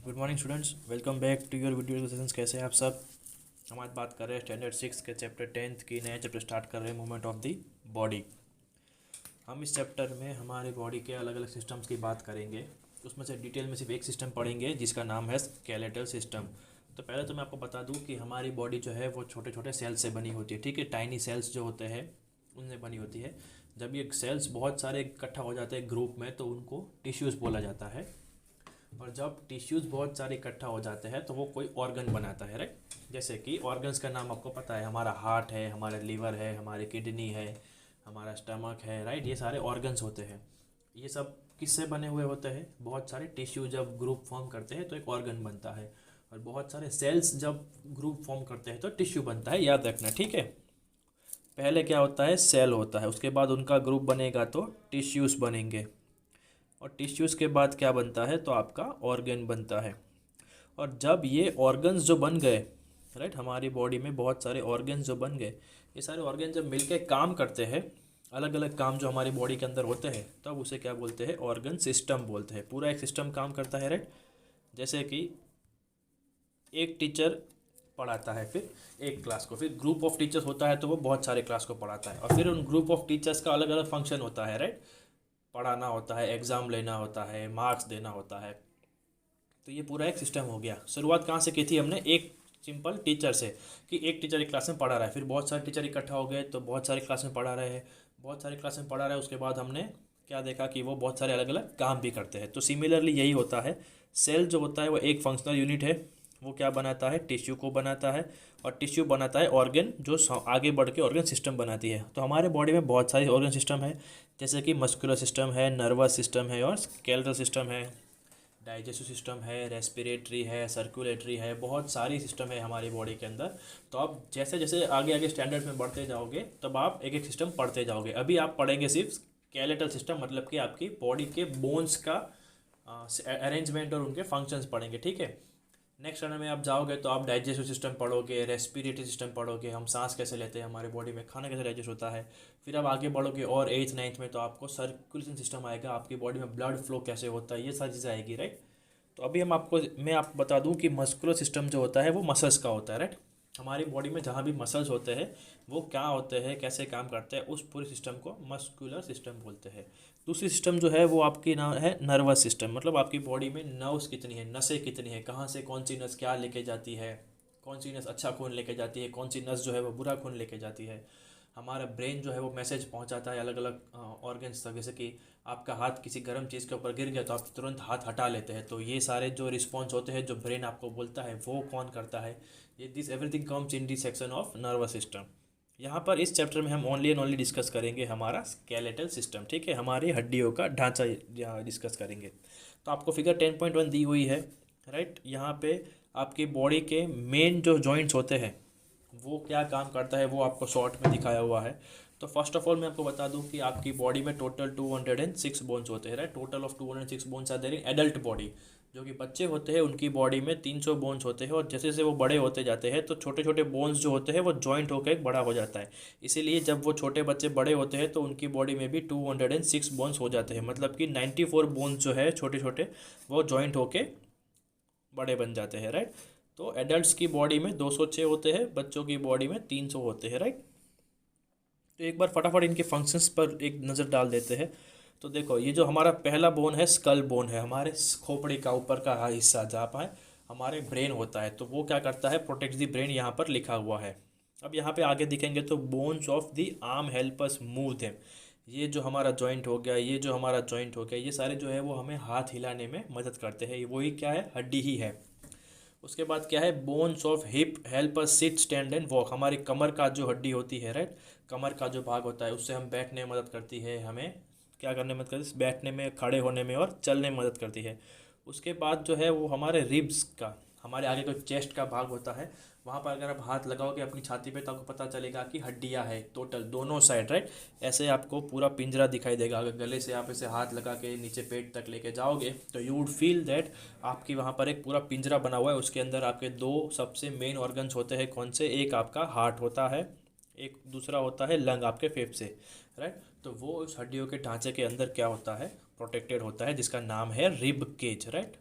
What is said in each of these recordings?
Good morning students, welcome back to your video sessions. कैसे हैं आप सब। हम आज बात कर रहे हैं स्टैंडर्ड 6 के चैप्टर 10th की नया चैप्टर स्टार्ट कर रहे हैं, मूवमेंट ऑफ द बॉडी। हम इस चैप्टर में हमारे बॉडी के अलग अलग सिस्टम्स की बात करेंगे। उसमें से डिटेल में सिर्फ एक सिस्टम पढ़ेंगे जिसका नाम है स्केलेटल सिस्टम। तो पहले तो मैं आपको बता दूं कि हमारी बॉडी जो है वो छोटे छोटे सेल्स से बनी होती है, ठीक है। टाइनी सेल्स जो होते हैं उनसे बनी होती है। जब ये सेल्स बहुत सारे इकट्ठा हो जाते हैं ग्रुप में तो उनको टिश्यूज़ बोला जाता है। और जब टिश्यूज़ बहुत सारे इकट्ठा हो जाते हैं तो वो कोई ऑर्गन बनाता है, राइट। जैसे कि ऑर्गन्स का नाम आपको पता है, हमारा हार्ट है, हमारा लीवर है, हमारी किडनी है, हमारा स्टमक है, राइट। ये सारे ऑर्गन्स होते हैं। ये सब किससे बने हुए होते हैं? बहुत सारे टिश्यू जब ग्रुप फॉर्म करते हैं तो एक ऑर्गन बनता है, और बहुत सारे सेल्स जब ग्रुप फॉर्म करते हैं तो टिश्यू बनता है। याद रखना, ठीक है। पहले क्या होता है? सेल होता है, उसके बाद उनका ग्रुप बनेगा तो टिश्यूज़ बनेंगे, और टिश्यूज़ के बाद क्या बनता है? तो आपका ऑर्गन बनता है। और जब ये ऑर्गन्स जो बन गए, राइट, हमारी बॉडी में बहुत सारे ऑर्गन्स जो बन गए, ये सारे ऑर्गन जब मिलके काम करते हैं, अलग अलग काम जो हमारी बॉडी के अंदर होते हैं, तब उसे क्या बोलते हैं? ऑर्गन सिस्टम बोलते हैं। पूरा एक सिस्टम काम करता है, राइट। जैसे कि एक टीचर पढ़ाता है, फिर एक क्लास को, फिर ग्रुप ऑफ टीचर्स होता है तो वो बहुत सारे क्लास को पढ़ाता है, और फिर उन ग्रुप ऑफ टीचर्स का अलग अलग फंक्शन होता है, राइट। पढ़ाना होता है, एग्ज़ाम लेना होता है, मार्क्स देना होता है। तो ये पूरा एक सिस्टम हो गया। शुरुआत कहाँ से की थी हमने? एक सिंपल टीचर से, कि एक टीचर एक क्लास में पढ़ा रहा है, फिर बहुत सारे टीचर इकट्ठा हो गए तो बहुत सारे क्लास में पढ़ा रहे हैं, बहुत सारे क्लास में पढ़ा रहे हैं। उसके बाद हमने क्या देखा कि वो बहुत सारे अलग अलग काम भी करते हैं। तो सिमिलरली यही होता है। सेल जो होता है वो एक फंक्शनल यूनिट है। वो क्या बनाता है? टिश्यू को बनाता है, और टिश्यू बनाता है ऑर्गन, जो आगे बढ़ के ऑर्गन सिस्टम बनाती है। तो हमारे बॉडी में बहुत सारे ऑर्गन सिस्टम है, जैसे कि मस्कुलर सिस्टम है, नर्वस सिस्टम है, और स्केलेटल सिस्टम है, डाइजेस्टिव सिस्टम है, रेस्पिरेटरी है, सर्कुलेटरी है। बहुत सारी सिस्टम है हमारी बॉडी के अंदर। तो आप जैसे जैसे आगे आगे स्टैंडर्ड में बढ़ते जाओगे तब आप एक एक सिस्टम पढ़ते जाओगे। अभी आप पढ़ेंगे सिर्फ स्केलेटल सिस्टम, मतलब कि आपकी बॉडी के बोन्स का अरेंजमेंट और उनके फंक्शंस पढ़ेंगे, ठीक है। नेक्स्ट रनर में आप जाओगे तो आप डाइजेस्टिव सिस्टम पढ़ोगे, रेस्पिरेटरी सिस्टम पढ़ोगे, हम सांस कैसे लेते हैं, हमारे बॉडी में खाना कैसे डाइजेस्ट होता है। फिर आप आगे बढ़ोगे और 8th 9th में तो आपको सर्कुलेशन सिस्टम आएगा, आपकी बॉडी में ब्लड फ्लो कैसे होता है, ये सारी चीज़ें आएगी, राइट। तो अभी मैं आपको बता दूं कि मस्कुलर सिस्टम जो होता है वो मसल्स का होता है, राइट। हमारी बॉडी में जहाँ भी मसल्स होते हैं वो क्या होते हैं, कैसे काम करते हैं, उस पूरे सिस्टम को मस्कुलर सिस्टम बोलते हैं। दूसरी सिस्टम जो है वो आपकी नाम है नर्वस सिस्टम, मतलब आपकी बॉडी में नर्व्स कितनी है, नसें कितनी है, कहाँ से कौन सी नस क्या लेके जाती है, कौन सी नस अच्छा खून लेके जाती है, कौन सी नस जो है वो बुरा खून लेके जाती है। हमारा ब्रेन जो है वो मैसेज पहुंचाता है अलग अलग ऑर्गन्स तक। जैसे कि आपका हाथ किसी गर्म चीज़ के ऊपर गिर गया तो आप तुरंत हाथ हटा लेते हैं। तो ये सारे जो रिस्पॉन्स होते हैं जो ब्रेन आपको बोलता है वो कौन करता है? ये this everything comes in this section of nervous system. यहाँ पर इस चैप्टर में हम ओनली एंड ओनली डिस्कस करेंगे हमारा स्केलेटल सिस्टम, ठीक है। हमारी हड्डियों का ढांचा यहाँ डिस्कस करेंगे। तो आपको फिगर 10.1 दी हुई है, राइट। यहाँ पे आपकी बॉडी के मेन जो जॉइंट्स होते हैं वो क्या काम करता है वो आपको शॉर्ट में दिखाया हुआ है। तो फर्स्ट ऑफ ऑल मैं आपको बता दूं कि आपकी बॉडी में टोटल 206 बोन्स होते हैं, राइट। Total of 206 bones are there in adult body. जो कि बच्चे होते हैं उनकी बॉडी में 300 बोन्स होते हैं, और जैसे जैसे वो बड़े होते जाते हैं तो छोटे छोटे बोन्स जो होते हैं वो जॉइंट होकर एक बड़ा हो जाता है। इसीलिए जब वो छोटे बच्चे बड़े होते हैं तो उनकी बॉडी में भी 206 बोन्स हो जाते हैं, मतलब कि 94 बोन्स जो है छोटे छोटे वो जॉइंट होके बड़े बन जाते हैं, राइट। तो एडल्ट्स की बॉडी में 206 होते हैं, बच्चों की बॉडी में 300 होते हैं, राइट। तो एक बार फटाफट इनके फंक्शंस पर एक नज़र डाल देते हैं। तो देखो, ये जो हमारा पहला बोन है स्कल बोन है, हमारे खोपड़ी का ऊपर का हिस्सा जहाँ पर हमारे ब्रेन होता है, तो वो क्या करता है? प्रोटेक्ट द ब्रेन, यहाँ पर लिखा हुआ है। अब यहाँ पे आगे दिखेंगे तो bones of the arm help us move them. ये जो हमारा जॉइंट हो गया, ये जो हमारा जॉइंट हो गया, ये सारे जो है वो हमें हाथ हिलाने में मदद करते हैं। वही क्या है? हड्डी ही है। उसके बाद क्या है? Bones of hip help us sit stand and walk. हमारी कमर का जो हड्डी होती है, राइट, कमर का जो भाग होता है उससे हम बैठने में मदद करती है, हमें क्या करने में मदद करती है? बैठने में, खड़े होने में और चलने में मदद करती है। उसके बाद जो है वो हमारे रिब्स का, हमारे आगे जो चेस्ट का भाग होता है वहाँ पर अगर आप हाथ लगाओगे अपनी छाती पे तो आपको पता चलेगा कि हड्डियाँ है टोटल दोनों साइड, राइट। ऐसे आपको पूरा पिंजरा दिखाई देगा। अगर गले से आप ऐसे हाथ लगा के नीचे पेट तक लेके जाओगे तो यू वुड फील दैट आपकी वहाँ पर एक पूरा पिंजरा बना हुआ है। उसके अंदर आपके दो सबसे मेन ऑर्गन्स होते हैं। कौन से? एक आपका हार्ट होता है, एक दूसरा होता है लंग, आपके फेफड़े, राइट। तो वो उस हड्डियों के ढांचे के अंदर क्या होता है? प्रोटेक्टेड होता है, जिसका नाम है रिब केज, राइट।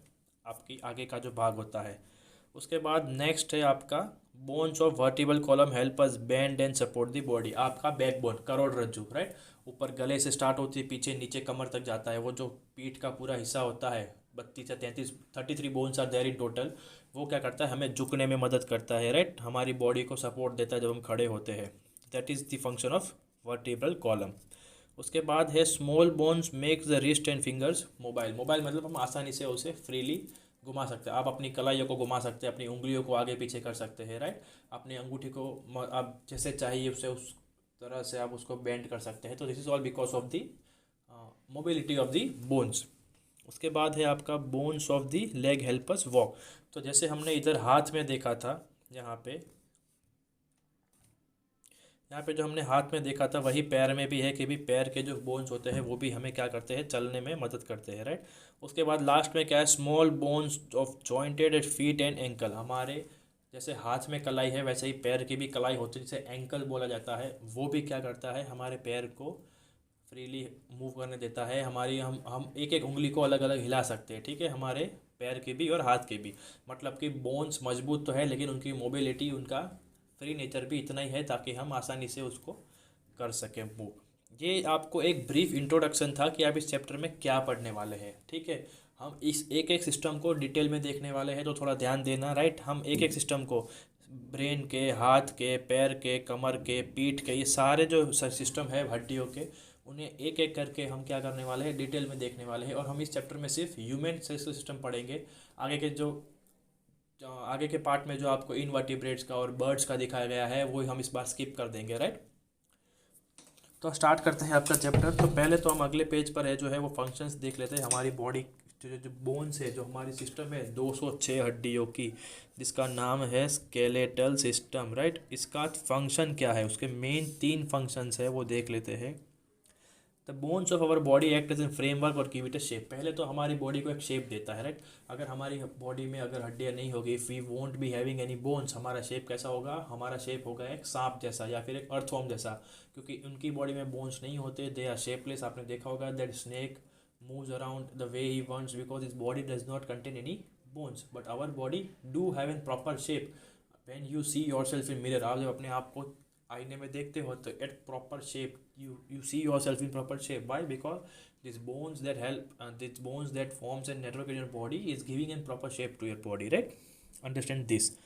आपकी आगे का जो भाग होता है। उसके बाद नेक्स्ट है आपका bones of vertebral column help us bend and support the body. आपका बैकबोन करोड़रज्जु, राइट, ऊपर गले से स्टार्ट होती है, पीछे नीचे कमर तक जाता है, वो जो पीठ का पूरा हिस्सा होता है, 32 या 33, 33 bones are there in total. वो क्या करता है, हमें झुकने में मदद करता है, राइट, हमारी बॉडी को सपोर्ट देता है जब हम खड़े होते हैं। That is the function of vertebral column. उसके बाद है small bones makes the wrist and fingers mobile. Mobile मतलब हम आसानी से उसे फ्रीली घुमा सकते हैं। आप अपनी कलाइयों को घुमा सकते हैं, अपनी उंगलियों को आगे पीछे कर सकते हैं, राइट। अपनी अंगूठी को आप जैसे चाहिए उसे उस तरह से आप उसको बेंड कर सकते हैं। तो this is all because of the mobility of the bones. उसके बाद है आपका bones of the leg help us walk. तो जैसे हमने इधर हाथ में देखा था, यहाँ पे जो हमने हाथ में देखा था वही पैर में भी है कि भी पैर के जो बोन्स होते हैं वो भी हमें क्या करते हैं, चलने में मदद करते हैं, राइट। उसके बाद लास्ट में क्या है, small bones of jointed at feet and ankle. हमारे जैसे हाथ में कलाई है वैसे ही पैर की भी कलाई होती है, जिसे एंकल बोला जाता है। वो भी क्या करता है, हमारे पैर को फ्रीली मूव करने देता है। हमारी हम एक एक उंगली को अलग अलग हिला सकते हैं, ठीक है, हमारे पैर की भी और हाथ की भी। मतलब कि बोन्स मजबूत तो है लेकिन उनकी मोबिलिटी, उनका फ्री नेचर भी इतना ही है ताकि हम आसानी से उसको कर सकें मूव। ये आपको एक ब्रीफ इंट्रोडक्शन था कि आप इस चैप्टर में क्या पढ़ने वाले हैं, ठीक है। हम इस एक एक सिस्टम को डिटेल में देखने वाले हैं, तो थोड़ा ध्यान देना, राइट। हम एक एक सिस्टम को, ब्रेन के, हाथ के, पैर के, कमर के, पीठ के, ये सारे जो सिस्टम है हड्डियों के, उन्हें एक एक करके हम क्या करने वाले हैं, डिटेल में देखने वाले हैं। और हम इस चैप्टर में सिर्फ ह्यूमन सेल सिस्टम पढ़ेंगे। आगे के पार्ट में जो आपको इनवर्टिब्रेट्स का और बर्ड्स का दिखाया गया है वो हम इस बार स्किप कर देंगे, राइट। तो स्टार्ट करते हैं आपका चैप्टर। तो पहले तो हम अगले पेज पर है जो है वो फंक्शंस देख लेते हैं। हमारी बॉडी जो बोन्स है, जो हमारी सिस्टम है 206 हड्डियों की, जिसका नाम है स्केलेटल सिस्टम, राइट। इसका फंक्शन क्या है, उसके मेन 3 फंक्शंस है वो देख लेते हैं। The bones of our body act as a framework और गिव इट अ शेप। पहले तो हमारी बॉडी को एक शेप देता है, राइट। अगर हमारी बॉडी में अगर हड्डियाँ नहीं होगी, if we won't be having any bones, हमारा शेप कैसा होगा, हमारा शेप होगा एक सांप जैसा या फिर एक अर्थवॉर्म जैसा। क्योंकि उनकी बॉडी में बोन्स नहीं होते, दे आर शेपलेस। आपने देखा होगा that snake moves around the way he wants because his body does not contain any bones, but our body do have an proper shape. When you see your yourself in, आप जब अपने आप को आईने में देखते हो तो at proper shape, you see yourself in proper shape. Why? Because these bones that help, these bones that forms a network in your body is giving a proper shape to your body, right? Understand this.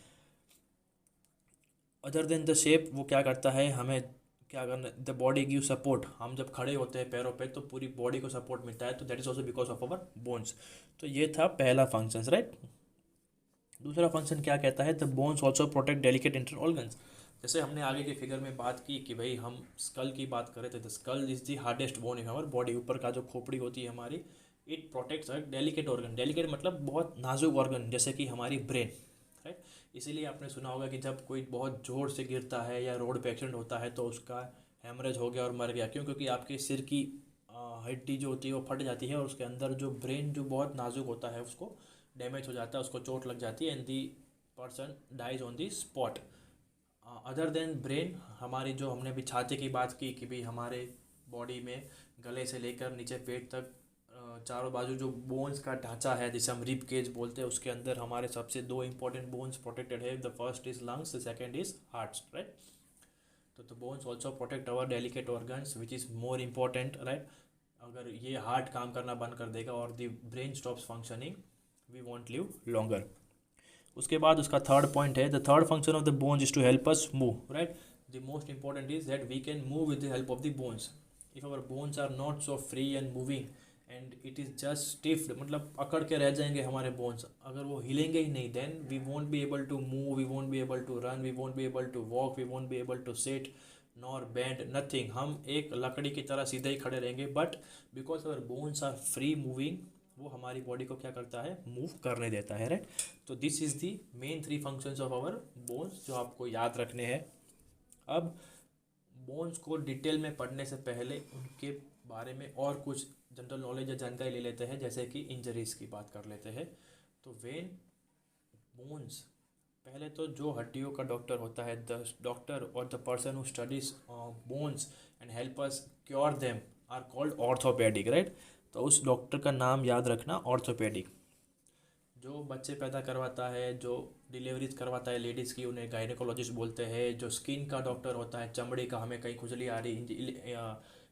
Other than the shape, वो क्या करता है, हमें क्या करना, the body give support. हम जब खड़े होते हैं पैरों पे तो पूरी बॉडी को सपोर्ट मिलता है, तो that is also because of our bones. तो ये था पहला फंक्शन, राइट। दूसरा फंक्शन क्या कहता है, the bones also protect delicate internal organs. जैसे हमने आगे के फिगर में बात की कि भाई हम स्कल की बात करें तो the skull is the hardest bone in our body. ऊपर का जो खोपड़ी होती है हमारी, it protects a delicate organ. Delicate मतलब बहुत नाजुक ऑर्गन, जैसे कि हमारी ब्रेन, राइट। इसीलिए आपने सुना होगा कि जब कोई बहुत ज़ोर से गिरता है या रोड पे एक्सीडेंट होता है तो उसका हेमरेज हो गया और मर गया। क्यों? क्योंकि आपके सिर की हड्डी जो होती है वो फट जाती है और उसके अंदर जो ब्रेन जो बहुत नाजुक होता है उसको डैमेज हो जाता है, उसको चोट लग जाती है and the person dies on the spot. Other than brain, हमारी जो हमने भी छाती की बात की कि भाई हमारे बॉडी में गले से लेकर नीचे पेट तक चारों बाजू जो बोन्स का ढांचा है जिसे हम रिब केज बोलते हैं, उसके अंदर हमारे सबसे 2 इंपॉर्टेंट बोन्स प्रोटेक्टेड है। The first is lungs, the second is heart, right. तो the bones also protect our delicate organs which is more important, right. अगर ये हार्ट काम करना बंद कर देगा और the brain stops functioning, we won't live longer. उसके बाद उसका थर्ड पॉइंट है, the third function of the bones is to help us move, right. The most important is that we can move with the help of the bones. If our bones are not so free and moving and it is just stiffed, मतलब अकड़ के रह जाएंगे हमारे bones, अगर वो हिलेंगे ही नहीं, then we won't be able to move, we won't be able to run, we won't be able to walk, we won't be able to sit nor bend, nothing. हम एक लकड़ी की तरह सीधे ही खड़े रहेंगे, but because our bones are free moving, वो हमारी बॉडी को क्या करता है, मूव करने देता है, राइट। तो this is the main 3 functions of our bones जो आपको याद रखने हैं। अब बोन्स को डिटेल में पढ़ने से पहले उनके बारे में और कुछ जनरल नॉलेज या जानकारी ले लेते हैं, जैसे कि इंजरीज की बात कर लेते हैं। तो वेन बोन्स, पहले तो जो हड्डियों का डॉक्टर होता है, द डॉक्टर और the person who studies bones and help us cure them are called orthopaedic, right. तो उस डॉक्टर का नाम याद रखना, ऑर्थोपेडिक। जो बच्चे पैदा करवाता है, जो डिलीवरीज करवाता है लेडीज़ की, उन्हें गायनेकोलॉजिस्ट बोलते हैं। जो स्किन का डॉक्टर होता है, चमड़ी का, हमें कहीं खुजली आ रही,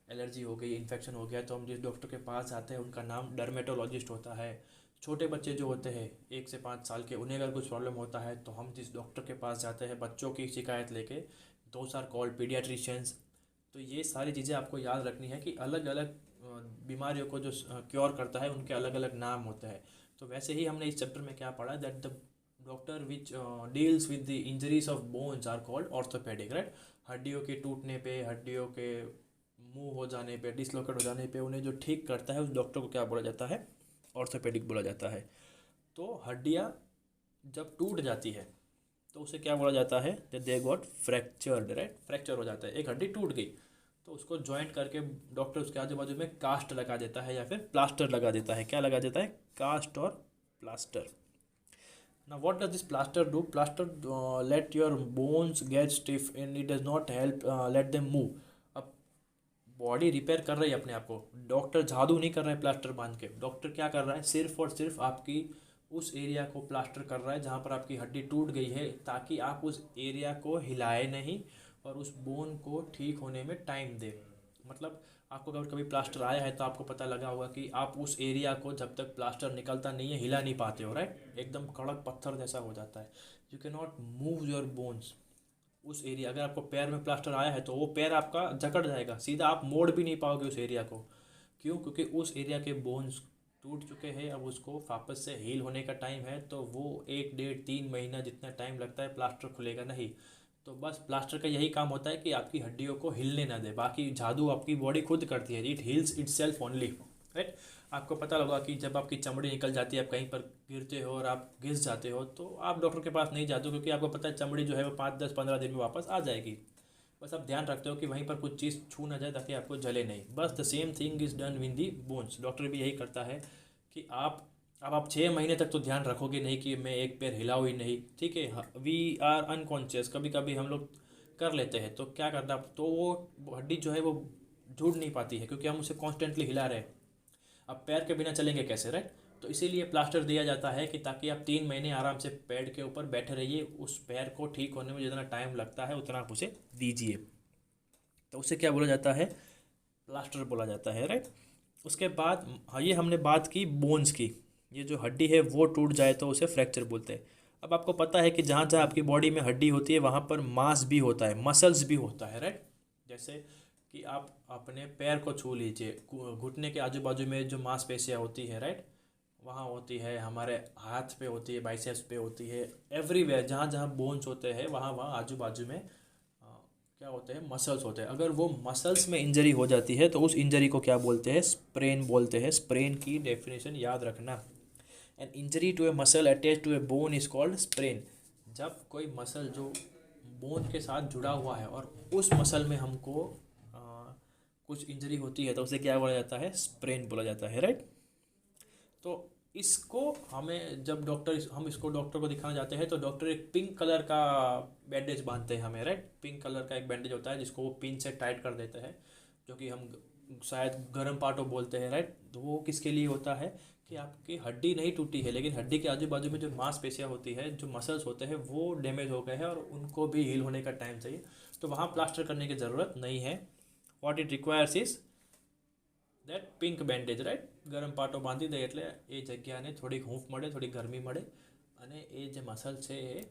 एलर्जी हो गई, इन्फेक्शन हो गया, तो हम जिस डॉक्टर के पास जाते हैं उनका नाम डर्मेटोलॉजिस्ट होता है। छोटे बच्चे जो होते हैं 1 से 5 साल के, उन्हें अगर कुछ प्रॉब्लम होता है तो हम जिस डॉक्टर के पास जाते हैं बच्चों की शिकायत लेके, दोज आर कॉल्ड पीडियाट्रिशियंस। तो ये सारी चीज़ें आपको याद रखनी है कि अलग अलग बीमारियों को जो क्योर करता है उनके अलग अलग नाम होते हैं। तो वैसे ही हमने इस चैप्टर में क्या पढ़ा, that the doctor which deals with the injuries of bones are called orthopaedic, right. हड्डियों के टूटने पे, हड्डियों के मूव हो जाने पे, डिसलोकेट हो जाने पे उन्हें जो ठीक करता है उस डॉक्टर को क्या बोला जाता है, ऑर्थोपेडिक बोला जाता है। तो हड्डियाँ जब टूट जाती है तो उसे क्या बोला जाता है, they got fractured, right. Fracture हो जाता है, एक हड्डी टूट गई तो उसको जॉइंट करके डॉक्टर उसके आजू बाजू में कास्ट लगा देता है या फिर प्लास्टर लगा देता है। क्या लगा देता है, कास्ट और प्लास्टर। ना what does this plaster do, plaster let your bones get stiff and it does not help let them move. अब बॉडी रिपेयर कर रही है अपने आप को, डॉक्टर जादू नहीं कर रहा है प्लास्टर बांध के। डॉक्टर क्या कर रहा है, सिर्फ और सिर्फ आपकी उस एरिया को प्लास्टर कर रहा है जहाँ पर आपकी हड्डी टूट गई है, ताकि आप उस एरिया को हिलाए नहीं और उस बोन को ठीक होने में टाइम दे। मतलब आपको अगर कभी प्लास्टर आया है तो आपको पता लगा होगा कि आप उस एरिया को जब तक प्लास्टर निकलता नहीं है हिला नहीं पाते हो, राइट। एकदम कड़क पत्थर जैसा हो जाता है। You can not move your bones उस एरिया। अगर आपको पैर में प्लास्टर आया है तो वो पैर आपका जकड़ जाएगा, सीधा आप मोड़ भी नहीं पाओगे उस एरिया को। क्यों, क्योंकि उस एरिया के बोन्स टूट चुके हैं। अब उसको वापस से हील होने का टाइम है, तो वो 1 1.5 3 महीना जितना टाइम लगता है प्लास्टर खुलेगा नहीं। तो बस प्लास्टर का यही काम होता है कि आपकी हड्डियों को हिलने ना दे, बाकी जादू आपकी बॉडी खुद करती है, it heels it self only, right. आपको पता लगा कि जब आपकी चमड़ी निकल जाती है, आप कहीं पर गिरते हो और आप घिस जाते हो, तो आप डॉक्टर के पास नहीं जाते हो, क्योंकि आपको पता है चमड़ी जो है वो 5 10 15 दिन में वापस आ जाएगी। बस आप ध्यान रखते हो कि वहीं पर कुछ चीज़ छू ना जाए ताकि आपको जले नहीं। बस the same thing is done with the bones. Doctor भी यही करता है कि आप 6 महीने तक तो ध्यान रखोगे नहीं कि मैं एक पैर हिलाऊँ ही नहीं, ठीक है। वी आर अनकॉन्शियस, कभी कभी हम लोग कर लेते हैं, तो क्या करना, तो वो हड्डी जो है वो जुड़ नहीं पाती है क्योंकि हम उसे कॉन्स्टेंटली हिला रहे हैं। अब पैर के बिना चलेंगे कैसे, राइट। तो इसीलिए प्लास्टर दिया जाता है कि ताकि आप 3 महीने आराम से बेड के ऊपर बैठे रहिए, उस पैर को ठीक होने में जितना टाइम लगता है उतना आप उसे दीजिए। तो उसे क्या बोला जाता है, प्लास्टर बोला जाता है, राइट। उसके बाद हाँ, ये हमने बात की बोन्स की। ये जो हड्डी है वो टूट जाए तो उसे फ्रैक्चर बोलते हैं। अब आपको पता है कि जहाँ जहाँ आपकी बॉडी में हड्डी होती है वहाँ पर मांस भी होता है, मसल्स भी होता है, राइट। जैसे कि आप अपने पैर को छू लीजिए, घुटने के आजू बाजू में जो मांसपेशियाँ होती है, राइट, वहाँ होती है। हमारे हाथ पे होती है, बाइसेप्स पे होती है, एवरीवेयर जहाँ जहाँ बोन्स होते हैं वहाँ वहाँ आजू बाजू में क्या होते हैं, मसल्स होते हैं। अगर वो मसल्स में इंजरी हो जाती है तो उस इंजरी को क्या बोलते हैं, स्प्रेन बोलते हैं। स्प्रेन की डेफिनेशन याद रखना, an injury to a muscle attach to a bone is called sprain. जब कोई मसल जो बोन के साथ जुड़ा हुआ है और उस मसल में हमको कुछ इंजरी होती है तो उसे क्या बोला जाता है, स्प्रेन बोला जाता है, राइट। तो इसको हमें जब हम इसको डॉक्टर को दिखाने जाते हैं तो डॉक्टर एक पिंक कलर का बैंडेज बांधते हैं हमें, राइट। पिंक कलर का एक बैंडेज होता है जिसको वो पिन से टाइट कर देते हैं, जो कि हम शायद गर्म पाटो बोलते हैं, राइट। तो वो किसके लिए होता है कि आपकी हड्डी नहीं टूटी है, लेकिन हड्डी के आजू बाजू में जो मांसपेशियाँ होती है, जो मसल्स होते हैं, वो डैमेज हो गए हैं और उनको भी हील होने का टाइम चाहिए। तो वहाँ प्लास्टर करने की ज़रूरत नहीं है। What it requires is that pink bandage, right. ગરમ પાટો બાંધી દે એટલે એ જગ્યાને થોડીક હૂંફ મળે, થોડી ગરમી મળે અને એ જે મસલ છે એ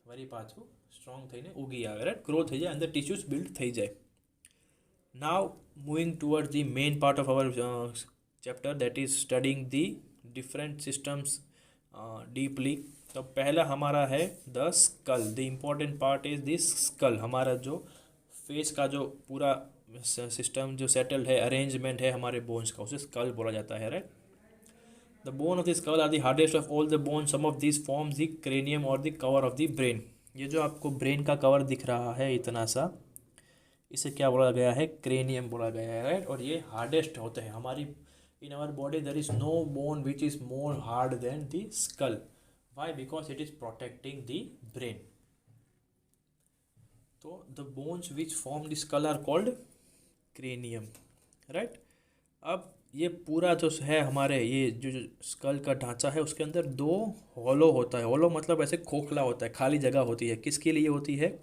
વળી પાછું સ્ટ્રોંગ થઈને ઉગી આવે, રાઈટ, ગ્રો થઈ જાય, અંદર ટિશ્યુઝ બિલ્ડ થઈ જાય. Now moving towards the main part of our chapter, that is studying the different systems deeply. तो पहला हमारा है the skull. The important part is this skull. हमारा जो फेस का जो पूरा सिस्टम जो सेटल्ड है, अरेंजमेंट है हमारे बोन्स का, उसे स्कल बोला जाता है, right. The bone of the skull are the hardest of all the bone. Some of this forms the cranium और the cover of the brain. ये जो आपको ब्रेन का कवर दिख रहा है इतना सा, इसे क्या बोला गया है, क्रेनियम बोला गया है, राइट। और ये हार्डेस्ट होते हैं हमारी in our body. There is no bone which is more hard than the skull. Why? Because it is protecting the brain. तो the bones which form the skull are called cranium, right. अब ये पूरा जो है हमारे ये जो school का ढांचा है उसके अंदर दो हॉलो होता है। हॉलो मतलब ऐसे खोखला होता है, खाली जगह होती है। किसके लिए होती है?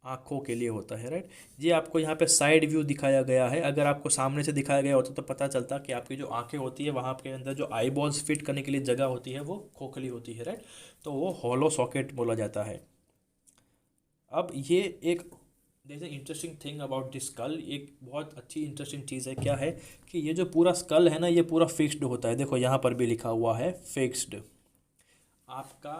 आँखों के लिए होता है, राइट। ये आपको यहाँ पे साइड व्यू दिखाया गया है। अगर आपको सामने से दिखाया गया होता तो पता चलता कि आपकी जो आँखें होती है वहाँ के अंदर जो आई बॉल्स फिट करने के लिए जगह होती है वो खोखली होती है, राइट। तो वो हॉलो सॉकेट बोला जाता है। अब ये एक जैसे interesting thing about this skull, एक बहुत अच्छी इंटरेस्टिंग चीज़ है। क्या है कि ये जो पूरा स्कल है ना, ये पूरा फिक्स्ड होता है। देखो यहाँ पर भी लिखा हुआ है फिक्स्ड। आपका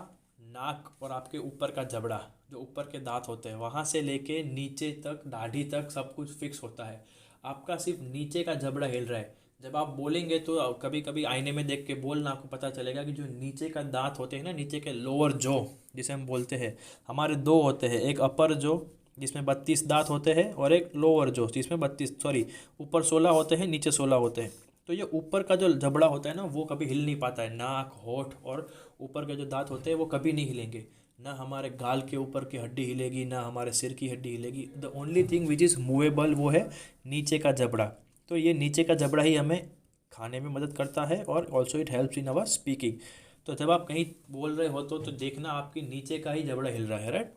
नाक और आपके ऊपर का जबड़ा, जो ऊपर के दांत होते हैं, वहाँ से लेके नीचे तक दाढ़ी तक सब कुछ फिक्स होता है। आपका सिर्फ नीचे का जबड़ा हिल रहा है। जब आप बोलेंगे तो कभी कभी आईने में देख के बोलना, आपको पता चलेगा कि जो नीचे का दांत होते हैं ना, नीचे के लोअर जो जिसे हम बोलते हैं, हमारे दो होते हैं। एक अपर जो जिसमें 32 दांत होते हैं और एक लोअर जो जिसमें 32 सॉरी ऊपर 16 होते हैं, नीचे 16 होते हैं। तो ये ऊपर का जो जबड़ा होता है ना वो कभी हिल नहीं पाता है। नाक, होठ और ऊपर के जो दांत होते हैं वो कभी नहीं हिलेंगे। ना हमारे गाल के ऊपर की हड्डी हिलेगी, ना हमारे सिर की हड्डी हिलेगी। The only thing which is movable वो है नीचे का जबड़ा। तो ये नीचे का जबड़ा ही हमें खाने में मदद करता है और also it helps in our speaking. तो जब आप कहीं बोल रहे हो तो देखना आपकी नीचे का ही जबड़ा हिल रहा है, राइट।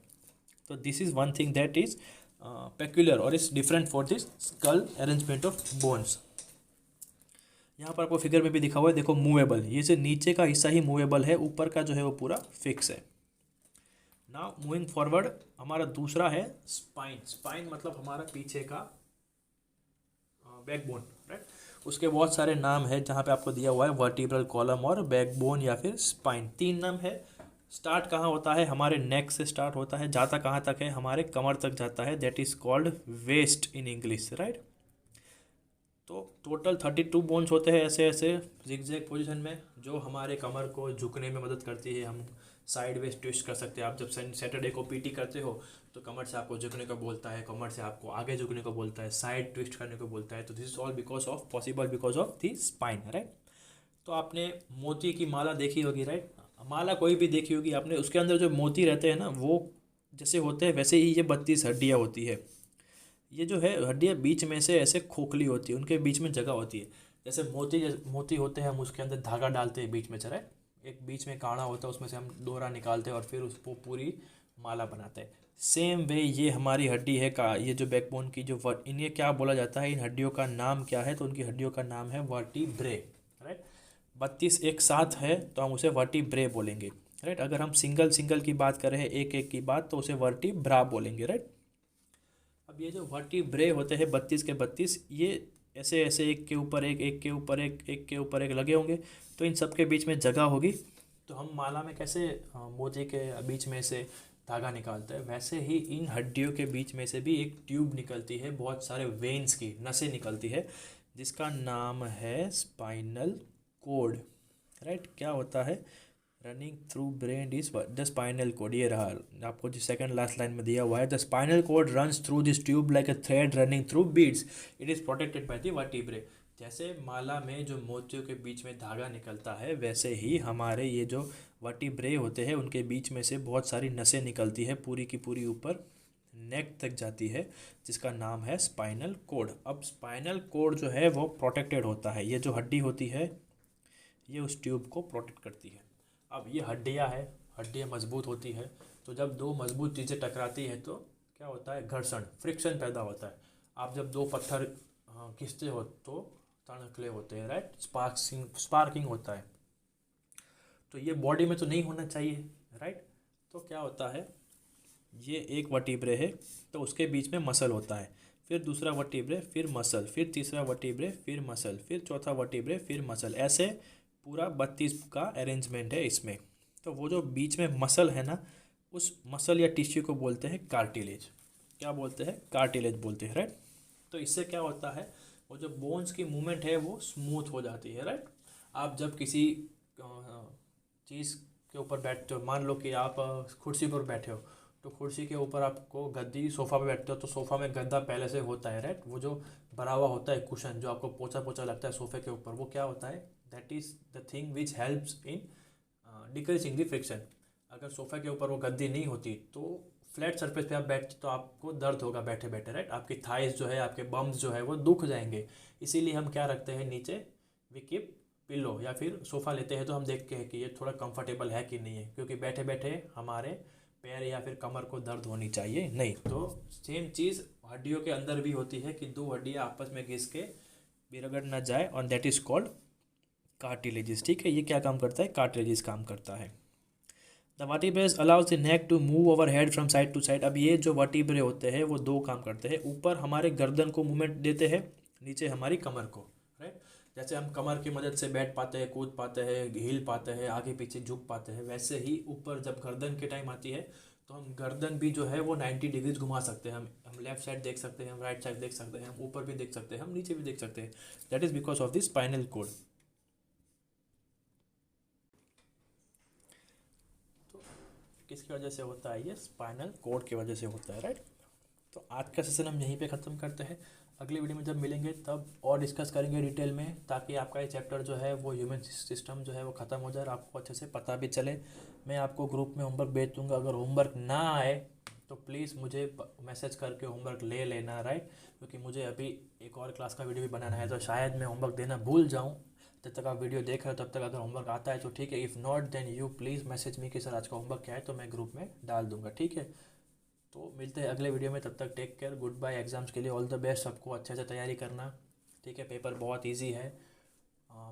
तो this is one thing that is peculiar और is different for this skull arrangement of bones. यहाँ पर आपको फिगर में भी दिखा हुआ है, देखो मूवेबल। ये से नीचे का हिस्सा ही मूवेबल है, ऊपर का जो है वो पूरा फिक्स है। नाउ मूविंग फॉरवर्ड, हमारा दूसरा है स्पाइन। स्पाइन मतलब हमारा पीछे का बैकबोन, राइट। उसके बहुत सारे नाम है जहाँ पे आपको दिया हुआ है वर्टिब्रल कॉलम और बैकबोन या फिर स्पाइन, तीन नाम है। स्टार्ट कहाँ होता है? हमारे नेक से स्टार्ट होता है, जाता कहाँ तक है? हमारे कमर तक जाता है। That is called waist in English, right. तो टोटल 32 बोन्स होते हैं ऐसे ऐसे जिगजैग पोजीशन में, जो हमारे कमर को झुकने में मदद करती है। हम साइड वेज ट्विस्ट कर सकते हैं। आप जब सैटरडे को पीटी करते हो तो कमर से आपको झुकने को बोलता है, कमर से आपको आगे झुकने को बोलता है, साइड ट्विस्ट करने को बोलता है। तो this is all because of possible because of the spine, right. तो आपने मोती की माला देखी होगी, राइट। माला कोई भी देखी होगी आपने, उसके अंदर जो मोती रहते हैं ना वो जैसे होते हैं वैसे ही ये 32 हड्डियाँ होती है। ये जो है हड्डियाँ बीच में से ऐसे खोखली होती है, उनके बीच में जगह होती है। जैसे मोती मोती होते हैं, हम उसके अंदर धागा डालते हैं बीच में, चले एक बीच में काड़ा होता है, उसमें से हम डोरा निकालते हैं और फिर उसको पूरी माला बनाते हैं। सेम वे ये हमारी हड्डी है का, ये जो बैकबोन की जो इन्हें क्या बोला जाता है, इन हड्डियों का नाम क्या है? तो उनकी हड्डियों का नाम है वर्टिब्रे, राइट। 32 एक साथ है तो हम उसे वर्टिब्रे बोलेंगे, राइट। अगर हम सिंगल सिंगल की बात करें, एक एक की बात, तो उसे वर्टिब्रा बोलेंगे, राइट। अब ये जो वर्टिब्रे होते हैं 32 के 32, ये ऐसे ऐसे एक के ऊपर एक, एक के ऊपर एक के ऊपर एक लगे होंगे। तो इन सब के बीच में जगह होगी। तो हम माला में कैसे मोती के बीच में से धागा निकालते हैं, वैसे ही इन हड्डियों के बीच में से भी एक ट्यूब निकलती है, बहुत सारे वेन्स की नसें निकलती है, जिसका नाम है स्पाइनल कोड, राइट। क्या होता है? Running through brain is the spinal cord. ये रहा आपको जो सेकंड लास्ट लाइन में दिया हुआ है, the spinal cord runs through this tube like a thread running through beads, it is protected by the vertebrae. जैसे माला में जो मोतियों के बीच में धागा निकलता है, वैसे ही हमारे ये जो वर्टिब्रे होते हैं उनके बीच में से बहुत सारी नसें निकलती है, पूरी की पूरी ऊपर नेक तक जाती है, जिसका नाम है स्पाइनल कोड। अब स्पाइनल कोड जो है वो प्रोटेक्टेड होता है, ये जो हड्डी होती है ये उस ट्यूब को प्रोटेक्ट करती है। अब ये हड्डियाँ है, हड्डियाँ मजबूत होती है, तो जब दो मजबूत चीज़ें टकराती हैं तो क्या होता है? घर्षण, फ्रिक्शन पैदा होता है। आप जब दो पत्थर खींचते हो तो तणखले होते हैं, राइट। स्पार्किंग होता है। तो ये बॉडी में तो नहीं होना चाहिए, राइट। तो क्या होता है, ये एक वर्टिब्रे है तो उसके बीच में मसल होता है, फिर दूसरा वर्टिब्रे, फिर मसल, फिर तीसरा वर्टिब्रे, फिर मसल, फिर चौथा वर्टिब्रे, फिर मसल, ऐसे पूरा 32 का अरेंजमेंट है इसमें। तो वो जो बीच में मसल है ना, उस मसल या टिश्यू को बोलते हैं कार्टिलेज। क्या बोलते हैं? कार्टिलेज बोलते हैं, राइट। तो इससे क्या होता है, वो जो बोन्स की मूवमेंट है वो स्मूथ हो जाती है, राइट। आप जब किसी चीज़ के ऊपर बैठते हो, मान लो कि आप कुर्सी पर बैठे हो, तो कुर्सी के ऊपर आपको गद्दी, सोफ़ा पे बैठते हो तो सोफ़ा में गद्दा पहले से होता है, राइट। वो जो भरा हुआ होता है कुशन, जो आपको पोछा पोछा लगता है सोफ़े के ऊपर, वो क्या होता है? That is the thing which helps in decreasing the friction. अगर सोफ़े के ऊपर वो गद्दी नहीं होती तो फ्लैट सरफेस पे आप बैठते तो आपको दर्द होगा बैठे बैठे, राइट। आपकी थाइस जो है, आपके बम्स जो है वो दुख जाएंगे। इसीलिए हम क्या रखते हैं नीचे, वी कीप पिलो, या फिर सोफ़ा लेते हैं तो हम देखते हैं कि ये थोड़ा कंफर्टेबल है कि नहीं है, क्योंकि बैठे बैठे हमारे पैर या फिर कमर को दर्द होनी चाहिए नहीं। तो सेम चीज़ हड्डियों के अंदर भी होती है कि दो हड्डियाँ आपस में घिस के बिरगड़ ना जाए, और दैट इज़ कॉल्ड कार्टिलेजिस। ठीक है, ये क्या काम करता है, कार्टिलेजिस काम करता है। The vertebrae allows the neck to move over head from side to side. अब ये जो वर्टिब्रे होते हैं वो दो काम करते हैं, ऊपर हमारे गर्दन को मूवमेंट देते हैं, नीचे हमारी कमर को, राइट। जैसे हम कमर की मदद से बैठ पाते हैं, कूद पाते हैं, हिल पाते हैं, आगे पीछे झुक पाते हैं, वैसे ही ऊपर जब गर्दन के टाइम आती है तो हम गर्दन भी जो है वो 90 डिग्रीज घुमा सकते हैं। हम लेफ्ट साइड देख सकते हैं, हम राइट साइड देख सकते हैं, हम ऊपर भी देख सकते हैं, हम नीचे भी देख सकते हैं। That is because of the spinal cord. तो किसकी वजह से होता है, ये स्पाइनल कोड की वजह से होता है, राइट। तो आज का सेशन हम यहीं पे ख़त्म करते हैं। अगली वीडियो में जब मिलेंगे तब और डिस्कस करेंगे डिटेल में, ताकि आपका ये चैप्टर जो है वो ह्यूमन सिस्टम जो है वो ख़त्म हो जाए और आपको अच्छे से पता भी चले। मैं आपको ग्रुप में होमवर्क भेज दूँगा, अगर होमवर्क ना आए तो प्लीज़ मुझे मैसेज करके होमवर्क ले लेना, राइट। क्योंकि मुझे अभी एक और क्लास का वीडियो भी बनाना है, तो शायद मैं होमवर्क देना भूल जाऊँ। जब तक आप वीडियो देख रहे हो तब तक अगर होमवर्क आता है तो ठीक है, if not then you please message me कि सर आज का होमवर्क क्या है, तो मैं ग्रुप में डाल दूँगा, ठीक है। तो मिलते हैं अगले वीडियो में, तब तक take care, good bye. Exams के लिए ऑल द बेस्ट, सबको अच्छे से तैयारी करना, ठीक है। पेपर बहुत इजी है।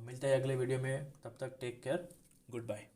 मिलते हैं अगले वीडियो में, तब तक टेक केयर, गुड बाय।